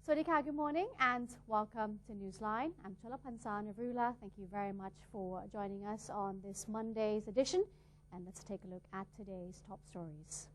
Swadika, good morning and welcome to Newsline. I'm Cholapansa Navrula. Thank you very much for joining us on this Monday's edition. And let's take a look at today's top stories.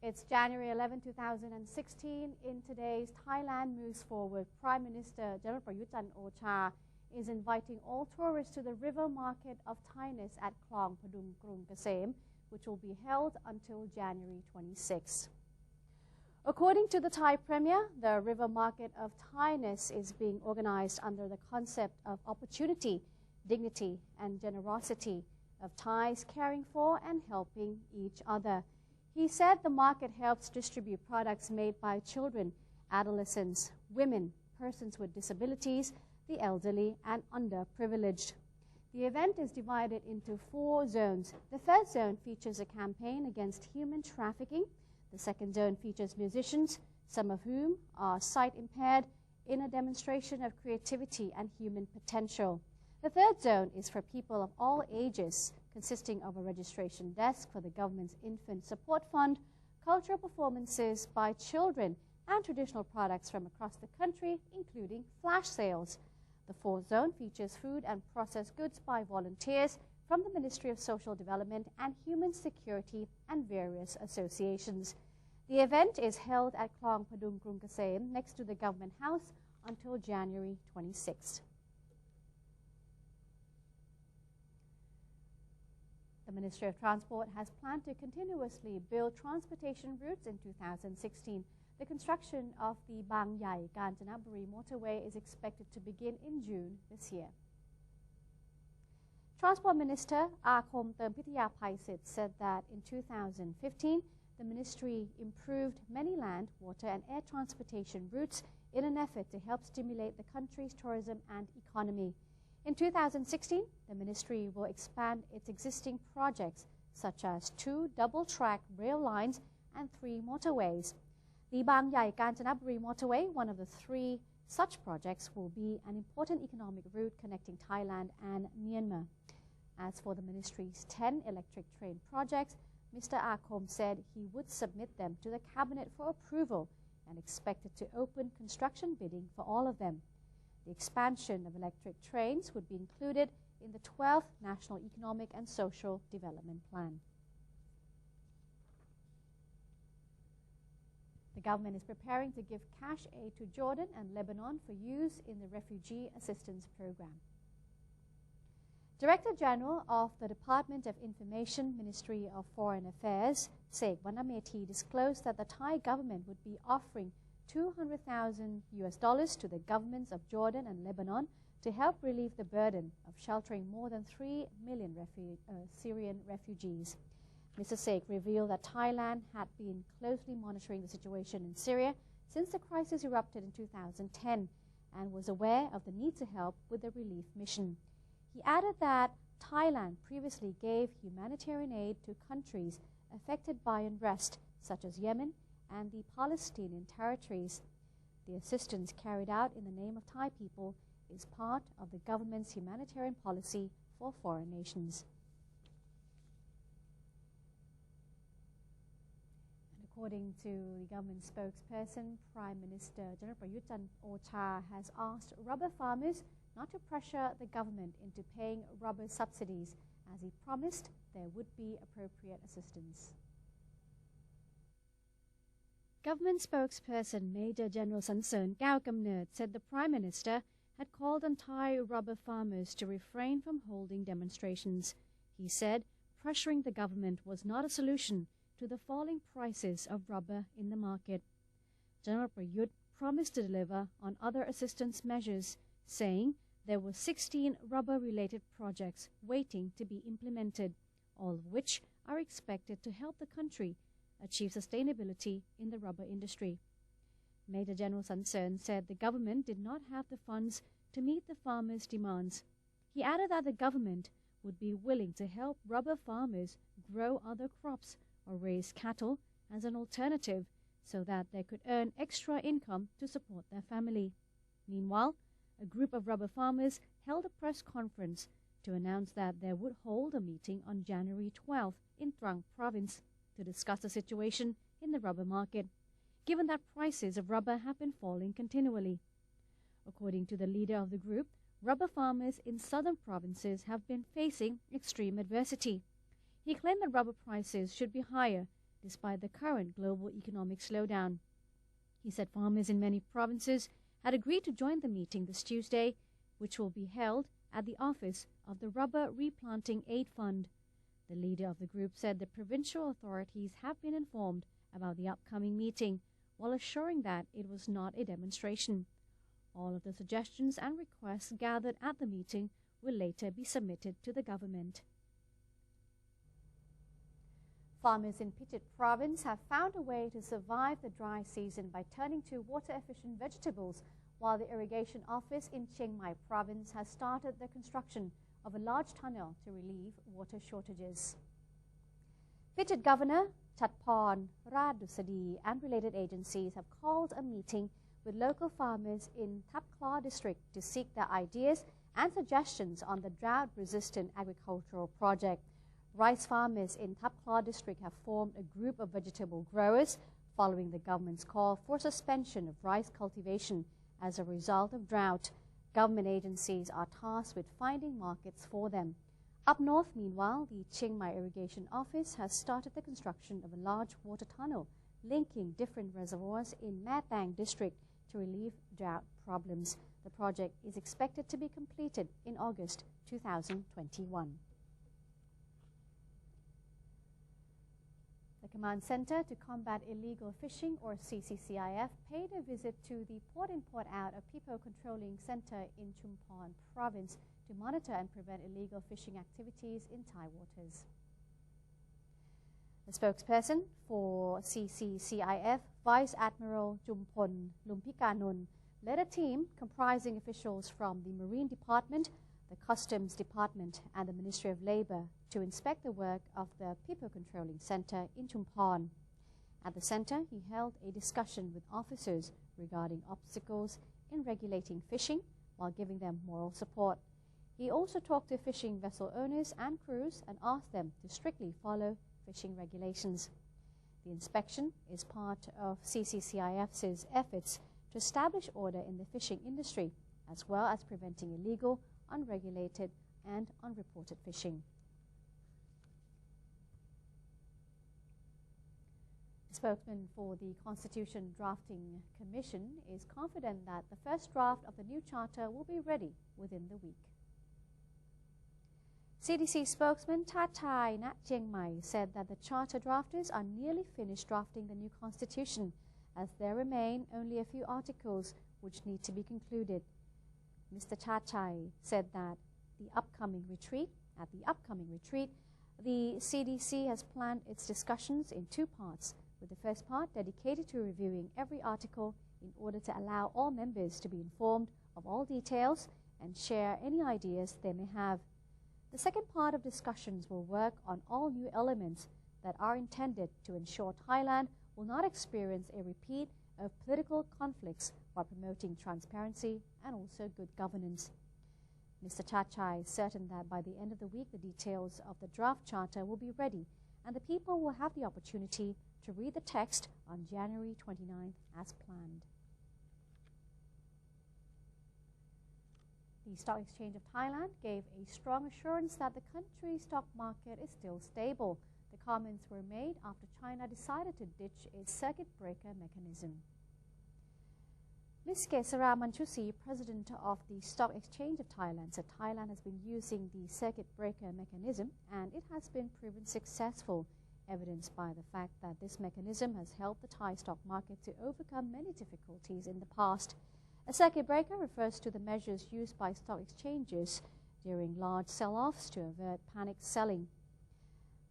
It's January 11, 2016. In today's Thailand Moves Forward, Prime Minister General Prayut Chan-o-cha is inviting all tourists to the River Market of Thainess at Khlong Padum Krung Kasem, which will be held until January 26. According to the Thai Premier, the River Market of Thainess is being organized under the concept of opportunity, dignity, and generosity of Thais caring for and helping each other. He said the market helps distribute products made by children, adolescents, women, persons with disabilities, the elderly, and underprivileged. The event is divided into 4 zones. The first zone features a campaign against human trafficking. The second zone features musicians, some of whom are sight-impaired, in a demonstration of creativity and human potential. The third zone is for people of all ages, consisting of a registration desk for the government's Infant Support Fund, cultural performances by children, and traditional products from across the country, including flash sales. The fourth zone features food and processed goods by volunteers from the Ministry of Social Development and Human Security and various associations. The event is held at Khlong Padum Krung Kasem next to the Government House until January 26. The Ministry of Transport has planned to continuously build transportation routes in 2016. The construction of the Bang Yai Kanchanaburi motorway is expected to begin in June this year. Transport Minister Akom Termpithayaphaisit said that in 2015, the ministry improved many land, water and air transportation routes in an effort to help stimulate the country's tourism and economy. In 2016, the ministry will expand its existing projects, such as 2 double-track rail lines and 3 motorways. The Bang Yai Kanchanaburi motorway, one of the 3 such projects, will be an important economic route connecting Thailand and Myanmar. As for the ministry's 10 electric train projects, Mr. Akom said he would submit them to the cabinet for approval and expected to open construction bidding for all of them. The expansion of electric trains would be included in the 12th National Economic and Social Development Plan. The government is preparing to give cash aid to Jordan and Lebanon for use in the Refugee Assistance Program. Director General of the Department of Information, Ministry of Foreign Affairs, Sek Wanamethi, disclosed that the Thai government would be offering $200,000 to the governments of Jordan and Lebanon to help relieve the burden of sheltering more than 3 million Syrian refugees. Mr. Sek revealed that Thailand had been closely monitoring the situation in Syria since the crisis erupted in 2010 and was aware of the need to help with the relief mission. He added that Thailand previously gave humanitarian aid to countries affected by unrest, such as Yemen and the Palestinian territories. The assistance carried out in the name of Thai people is part of the government's humanitarian policy for foreign nations. And according to the government spokesperson, Prime Minister General Prayut Chan-o-cha has asked rubber farmers not to pressure the government into paying rubber subsidies, as he promised there would be appropriate assistance. Government spokesperson Major General Sansern Kaokamnert said the Prime Minister had called on Thai rubber farmers to refrain from holding demonstrations. He said pressuring the government was not a solution to the falling prices of rubber in the market. General Prayut promised to deliver on other assistance measures, saying there were 16 rubber-related projects waiting to be implemented, all of which are expected to help the country achieve sustainability in the rubber industry. Major General Sansern said the government did not have the funds to meet the farmers' demands. He added that the government would be willing to help rubber farmers grow other crops or raise cattle as an alternative so that they could earn extra income to support their family. Meanwhile, a group of rubber farmers held a press conference to announce that they would hold a meeting on January 12th in Trang province to discuss the situation in the rubber market, given that prices of rubber have been falling continually. According to the leader of the group, rubber farmers in southern provinces have been facing extreme adversity. He claimed that rubber prices should be higher despite the current global economic slowdown. He said farmers in many provinces had agreed to join the meeting this Tuesday, which will be held at the office of the Rubber Replanting Aid Fund. The leader of the group said the provincial authorities have been informed about the upcoming meeting, while assuring that it was not a demonstration. All of the suggestions and requests gathered at the meeting will later be submitted to the government. Farmers in Phichit province have found a way to survive the dry season by turning to water-efficient vegetables, while the irrigation office in Chiang Mai province has started the construction of a large tunnel to relieve water shortages. Phichit Governor Chatporn Radusadi and related agencies have called a meeting with local farmers in Thap Kla district to seek their ideas and suggestions on the drought-resistant agricultural project. Rice farmers in Thap Kla district have formed a group of vegetable growers following the government's call for suspension of rice cultivation as a result of drought. Government agencies are tasked with finding markets for them. Up north, meanwhile, the Chiang Mai Irrigation Office has started the construction of a large water tunnel linking different reservoirs in Mae district to relieve drought problems. The project is expected to be completed in August 2021. The Command Center to Combat Illegal Fishing, or CCCIF, paid a visit to the Port in Port Out of People Controlling Center in Chumphon province to monitor and prevent illegal fishing activities in Thai waters. The spokesperson for CCCIF, Vice Admiral Jumpon Lumpikanon, led a team comprising officials from the Marine Department, the Customs Department and the Ministry of Labour to inspect the work of the People Controlling Center in Chumphon. At the center, he held a discussion with officers regarding obstacles in regulating fishing while giving them moral support. He also talked to fishing vessel owners and crews and asked them to strictly follow fishing regulations. The inspection is part of CCCIF's efforts to establish order in the fishing industry, as well as preventing illegal, unregulated and unreported fishing. The spokesman for the Constitution Drafting Commission is confident that the first draft of the new charter will be ready within the week. CDC spokesman Thatchai Nat Chiang Mai said that the charter drafters are nearly finished drafting the new constitution, as there remain only a few articles which need to be concluded. Mr. Thatchai said that at the upcoming retreat, the CDC has planned its discussions in two parts, with the first part dedicated to reviewing every article in order to allow all members to be informed of all details and share any ideas they may have. The second part of discussions will work on all new elements that are intended to ensure Thailand will not experience a repeat of political conflicts while promoting transparency and also good governance. Mr. Thatchai is certain that by the end of the week, the details of the draft charter will be ready and the people will have the opportunity to read the text on January 29th as planned. The Stock Exchange of Thailand gave a strong assurance that the country's stock market is still stable. The comments were made after China decided to ditch its circuit breaker mechanism. Ms. Kesara Manchusi, president of the Stock Exchange of Thailand, said Thailand has been using the circuit breaker mechanism and it has been proven successful, evidenced by the fact that this mechanism has helped the Thai stock market to overcome many difficulties in the past. A circuit breaker refers to the measures used by stock exchanges during large sell-offs to avert panic selling.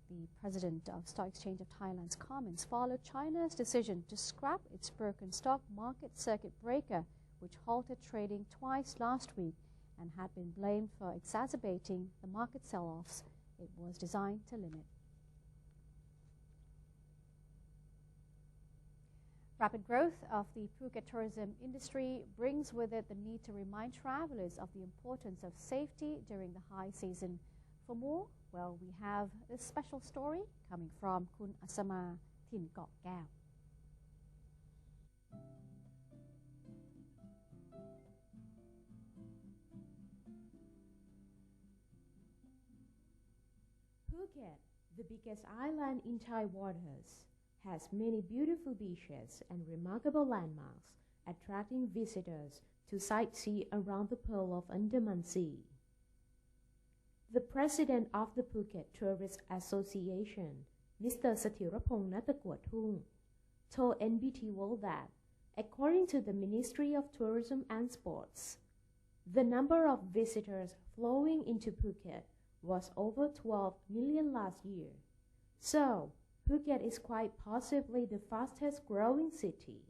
The president of Stock Exchange of Thailand's comments followed China's decision to scrap its broken stock market circuit breaker, which halted trading twice last week and had been blamed for exacerbating the market sell-offs it was designed to limit. Rapid growth of the Phuket tourism industry brings with it the need to remind travelers of the importance of safety during the high season. For more, well, we have this special story coming from Kun Asama Tin Kok Keo. Phuket, the biggest island in Thai waters, has many beautiful beaches and remarkable landmarks, attracting visitors to sightsee around the Pearl of Andaman Sea. The president of the Phuket Tourist Association, Mr. Sathirapong Natakwathung, told NBT World that, according to the Ministry of Tourism and Sports, the number of visitors flowing into Phuket was over 12 million last year. So, Phuket is quite possibly the fastest growing city,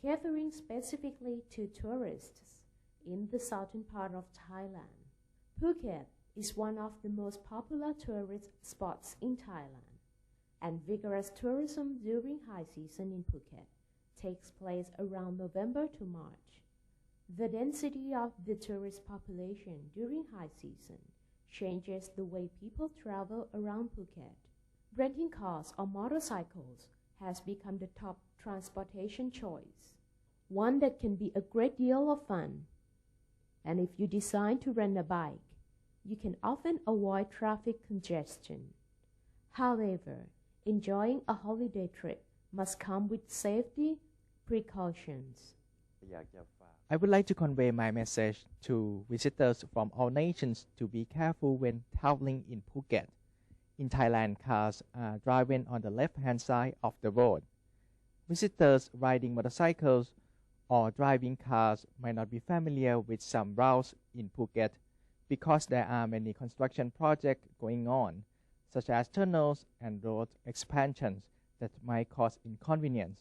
catering specifically to tourists in the southern part of Thailand. Phuket is one of the most popular tourist spots in Thailand, and vigorous tourism during high season in Phuket takes place around November to March. The density of the tourist population during high season changes the way people travel around Phuket. Renting cars or motorcycles has become the top transportation choice, one that can be a great deal of fun. And if you decide to rent a bike, you can often avoid traffic congestion. However, enjoying a holiday trip must come with safety precautions. I would like to convey my message to visitors from all nations to be careful when traveling in Phuket. In Thailand, cars are driving on the left-hand side of the road. Visitors riding motorcycles or driving cars might not be familiar with some routes in Phuket because there are many construction projects going on, such as tunnels and road expansions that might cause inconvenience.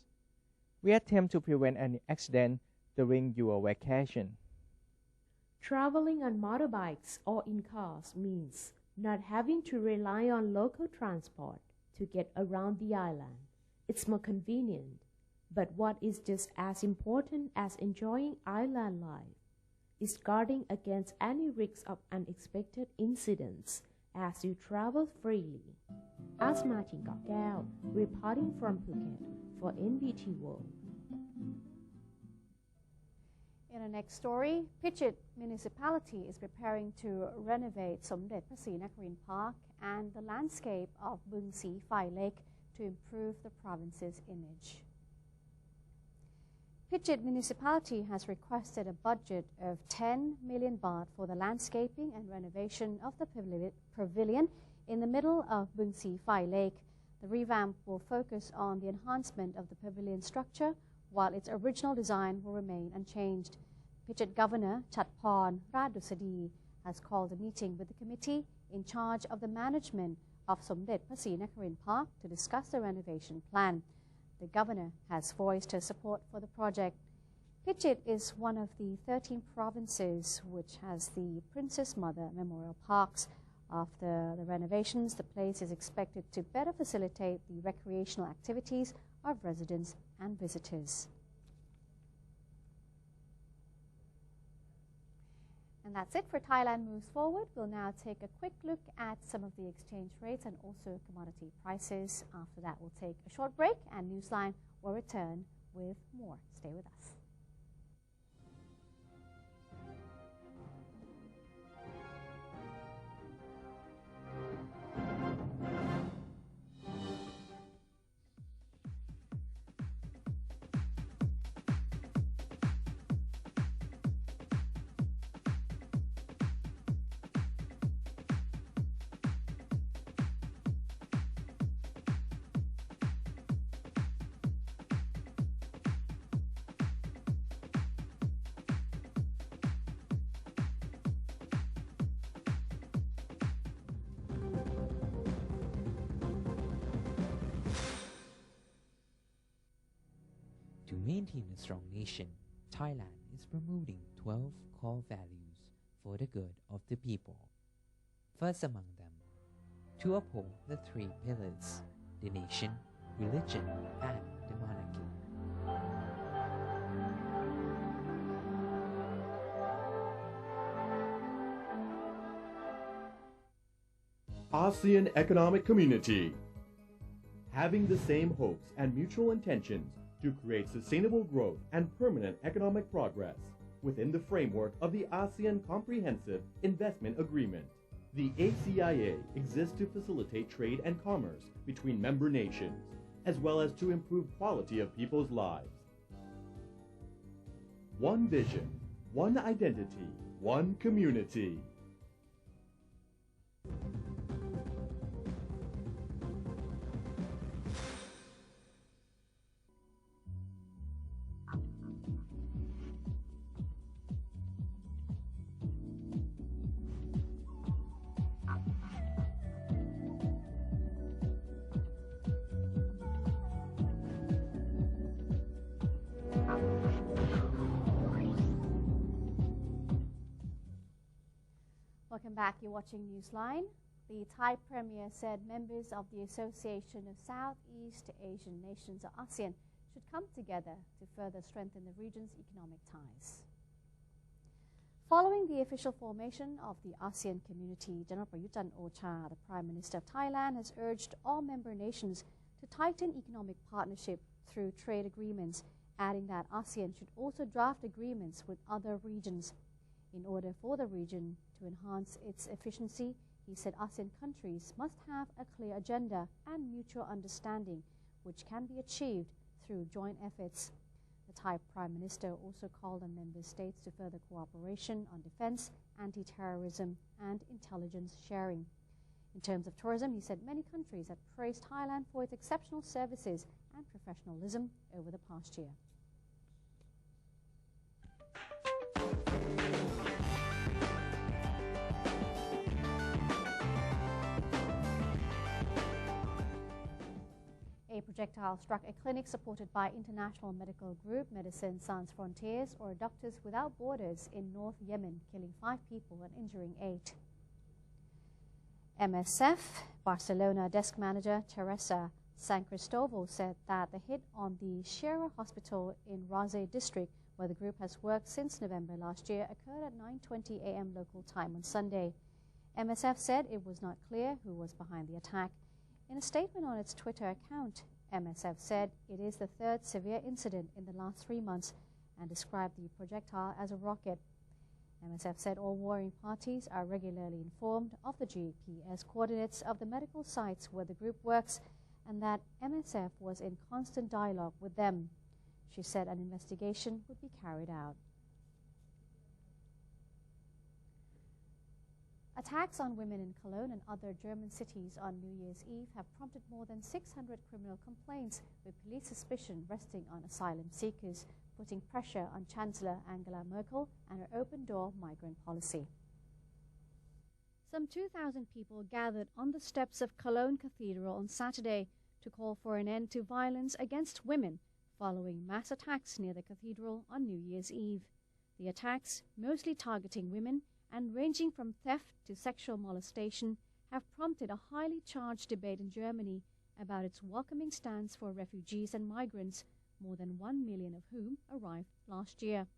We attempt to prevent any accident during your vacation. Traveling on motorbikes or in cars means not having to rely on local transport to get around the island. It's more convenient, but what is just as important as enjoying island life is guarding against any risks of unexpected incidents as you travel freely. Asma Tin Kok Keo, reporting from Phuket for NBT World. In our next story, Phichit municipality is preparing to renovate Somdet Phasri Nakarin Park and the landscape of Bung Si Phai Lake to improve the province's image. Phichit municipality has requested a budget of 10 million baht for the landscaping and renovation of the pavilion in the middle of Bung Si Phai Lake. The revamp will focus on the enhancement of the pavilion structure, while its original design will remain unchanged. Phichit Governor Chatporn Radusadi has called a meeting with the committee in charge of the management of Somdet Phasri Nakarin Park to discuss the renovation plan. The governor has voiced her support for the project. Phichit is one of the 13 provinces which has the Princess Mother Memorial Parks. After the renovations, the place is expected to better facilitate the recreational activities of residents and visitors. And that's it for Thailand Moves Forward. We'll now take a quick look at some of the exchange rates and also commodity prices. After that, we'll take a short break and Newsline will return with more. Stay with us. To maintain a strong nation, Thailand is promoting 12 core values for the good of the people. First among them, to uphold the three pillars, the nation, religion, and the monarchy. ASEAN Economic Community. Having the same hopes and mutual intentions to create sustainable growth and permanent economic progress within the framework of the ASEAN Comprehensive Investment Agreement. The ACIA exists to facilitate trade and commerce between member nations, as well as to improve quality of people's lives. One vision, one identity, one community. Welcome back. You're watching Newsline. The Thai Premier said members of the Association of Southeast Asian Nations, or ASEAN, should come together to further strengthen the region's economic ties. Following the official formation of the ASEAN community, General Prayut Chan-o-cha, the Prime Minister of Thailand, has urged all member nations to tighten economic partnership through trade agreements, adding that ASEAN should also draft agreements with other regions. In order for the region to enhance its efficiency, he said ASEAN countries must have a clear agenda and mutual understanding, which can be achieved through joint efforts. The Thai Prime Minister also called on member states to further cooperation on defense, anti-terrorism, and intelligence sharing. In terms of tourism, he said many countries have praised Thailand for its exceptional services and professionalism over the past year. A projectile struck a clinic supported by international medical group Médecins Sans Frontières, or Doctors Without Borders, in North Yemen, killing 5 people and injuring 8. MSF Barcelona desk manager Teresa San Cristobal said that the hit on the Shera Hospital in Raze district, where the group has worked since November last year, occurred at 9:20 a.m. local time on Sunday. MSF said it was not clear who was behind the attack. In a statement on its Twitter account, MSF said it is the 3rd severe incident in the last 3 months and described the projectile as a rocket. MSF said all warring parties are regularly informed of the GPS coordinates of the medical sites where the group works and that MSF was in constant dialogue with them. She said an investigation would be carried out. Attacks on women in Cologne and other German cities on New Year's Eve have prompted more than 600 criminal complaints, with police suspicion resting on asylum seekers, putting pressure on Chancellor Angela Merkel and her open-door migrant policy. Some 2,000 people gathered on the steps of Cologne Cathedral on Saturday to call for an end to violence against women following mass attacks near the cathedral on New Year's Eve. The attacks, mostly targeting women and ranging from theft to sexual molestation, have prompted a highly charged debate in Germany about its welcoming stance for refugees and migrants, more than 1 million of whom arrived last year.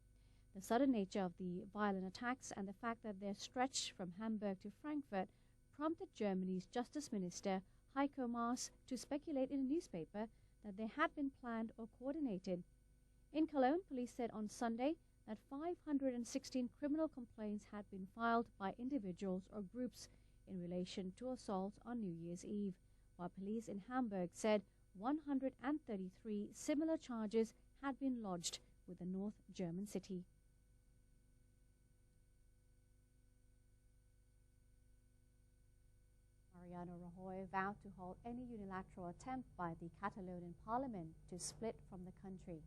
The sudden nature of the violent attacks and the fact that they stretched from Hamburg to Frankfurt prompted Germany's Justice Minister Heiko Maas to speculate in a newspaper that they had been planned or coordinated. In Cologne, police said on Sunday that 516 criminal complaints had been filed by individuals or groups in relation to assault on New Year's Eve, while police in Hamburg said 133 similar charges had been lodged with the North German city. Mariano Rajoy vowed to halt any unilateral attempt by the Catalonian parliament to split from the country.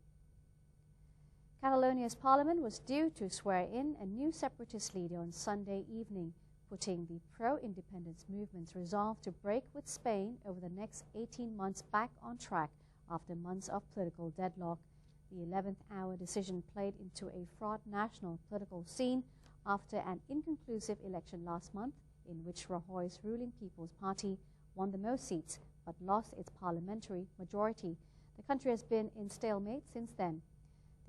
Catalonia's parliament was due to swear in a new separatist leader on Sunday evening, putting the pro-independence movement's resolve to break with Spain over the next 18 months back on track after months of political deadlock. The 11th hour decision played into a fraught national political scene after an inconclusive election last month in which Rajoy's ruling People's Party won the most seats but lost its parliamentary majority. The country has been in stalemate since then.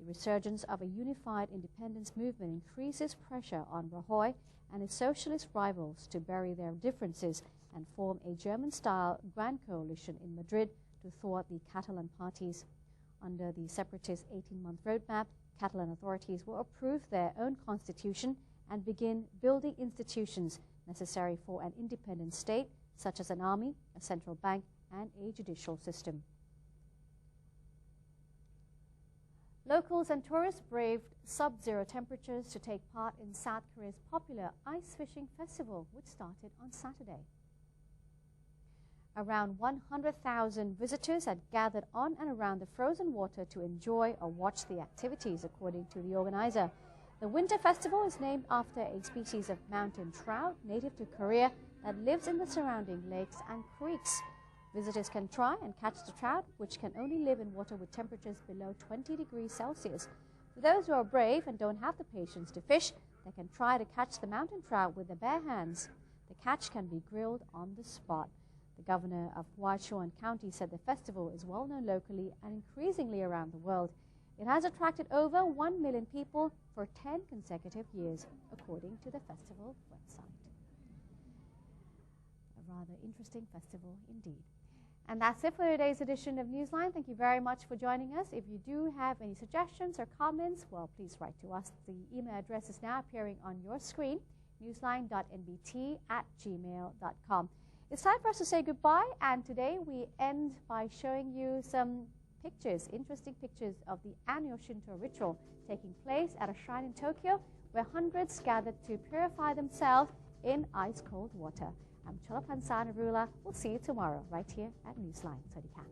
The resurgence of a unified independence movement increases pressure on Rajoy and his socialist rivals to bury their differences and form a German-style grand coalition in Madrid to thwart the Catalan parties. Under the separatist 18-month roadmap, Catalan authorities will approve their own constitution and begin building institutions necessary for an independent state, such as an army, a central bank, and a judicial system. Locals and tourists braved sub-zero temperatures to take part in South Korea's popular ice fishing festival, which started on Saturday. Around 100,000 visitors had gathered on and around the frozen water to enjoy or watch the activities, according to the organizer. The Winter Festival is named after a species of mountain trout native to Korea that lives in the surrounding lakes and creeks. Visitors can try and catch the trout, which can only live in water with temperatures below 20 degrees Celsius. For those who are brave and don't have the patience to fish, they can try to catch the mountain trout with their bare hands. The catch can be grilled on the spot. The governor of Hwachuan County said the festival is well known locally and increasingly around the world. It has attracted over 1 million people for 10 consecutive years, according to the festival website. A rather interesting festival indeed. And that's it for today's edition of Newsline. Thank you very much for joining us. If you do have any suggestions or comments, well, please write to us. The email address is now appearing on your screen, newsline.nbt@gmail.com. It's time for us to say goodbye, and today we end by showing you some pictures, interesting pictures of the annual Shinto ritual taking place at a shrine in Tokyo, where hundreds gathered to purify themselves in ice-cold water. I'm Cholapan Sanarula. We'll see you tomorrow right here at Newsline. Sawasdee ka.